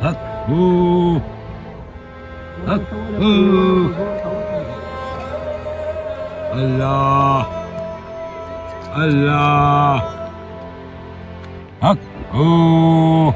حق هو حق هو الله الله حق هو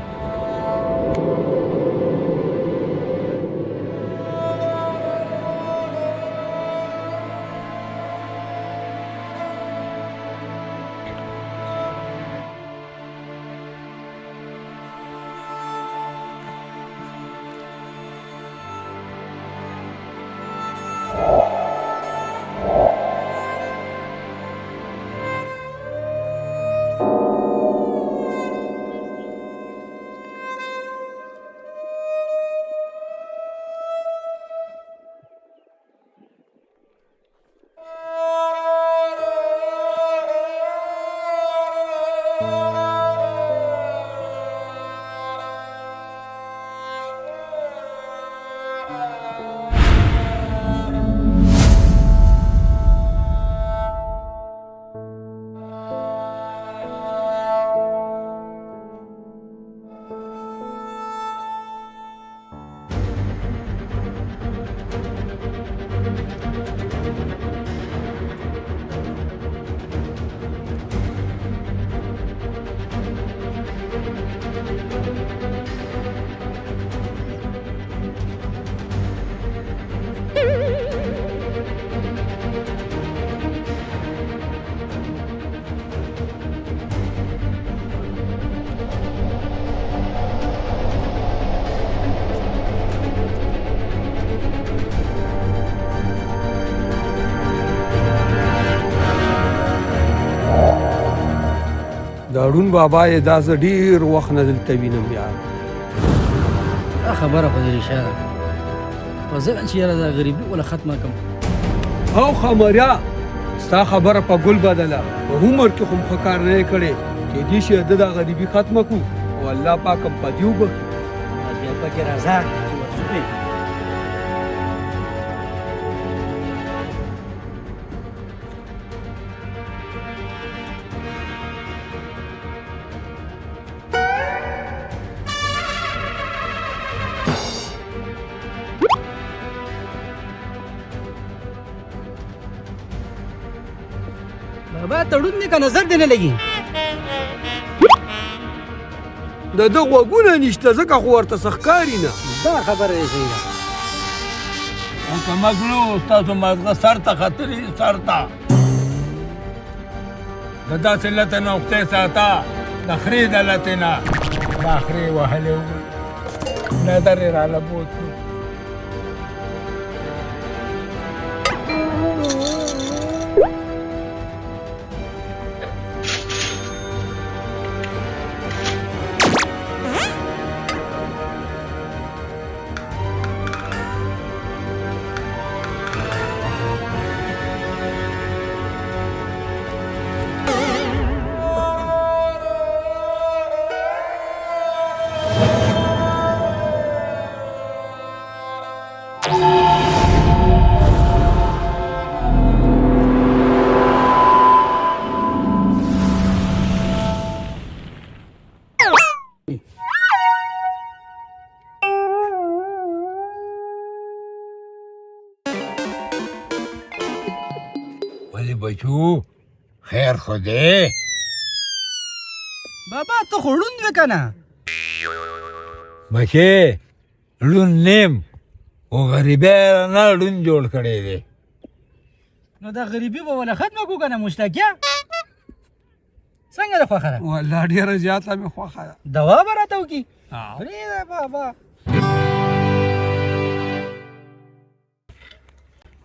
داړون بابا یې داسې ډېر وخت نه دلته وینم یار. دا خبره خو دې رښتیا ده. خو زه چې یاره دا غریبي وله ختمه کړم. او خمریا ستا خبره په ګل بدله. په عمر کې خو ښه کار نه یې کړی. کیدای شي د دا غریبي ختمه کړو او الله پاک هم په دې وبخي. بس بیا پکې راځه چې ورسوې. بابا تړون دې که نظر دې نه لګي. د ده غوږونه نشته ځکه خو ورته څه ښکاري نه. دا خبره یې صحیح ده. که مګلو تاسو مازغه سر ته ختلي سر ته د داسې لته نه وختې ساته د خرې د لتې نه دا خرې وهلې وو نظر یې راله بوت کړو. ولې بچو خیر خو دی؟ بابا ته خو ړوند وې که نه؟ بچې ړوند نیم خو غریبی رانه ړوند جوړ کړی دی. نو دا غریبي به وله ختمه کړو که نه مشتاقیه؟ څنګه ده خوښه ده؟ والله ډېره زیاته مې خوښه ده. دوا به راته وکړي؟ پرېږده بابا.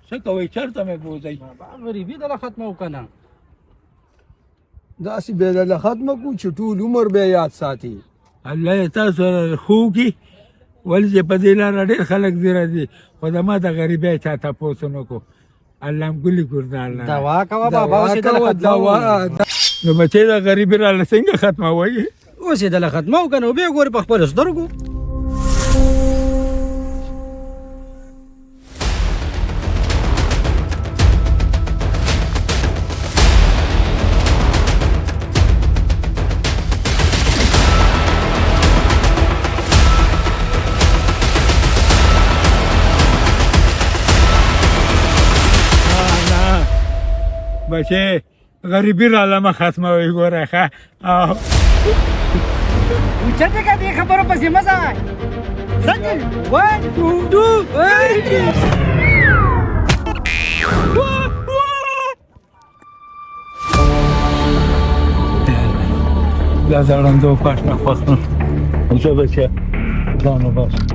څه کوئ چېرته مې بوځئ؟ بابا غریبي دله ختمه وکړه نه. داسې بې دله ختمه کړو چې ټول عمر به یاد ساتي. الله یې تاسو سره ښه وکړي. ولې چې په دې لاره ډېر خلک زیره دي خو زما د غریبۍ چا تپوس ونه کړو. الله هم ګلي ګلزار دوا کوه بابا اوس یې دله ختمه. نو بچې د غریبي راله څنګه ختموئ؟ اوس یې دله ختمه وکړه نو بیا ګورې په خپلو سترګو. بچې غریبي راله مه ختموئ ګوره ښه او اوچته که دې خبرو پسې مه ځه سجل 1 2 دا زړندو پاش نه خوښ نه زه بچه ځان وباسم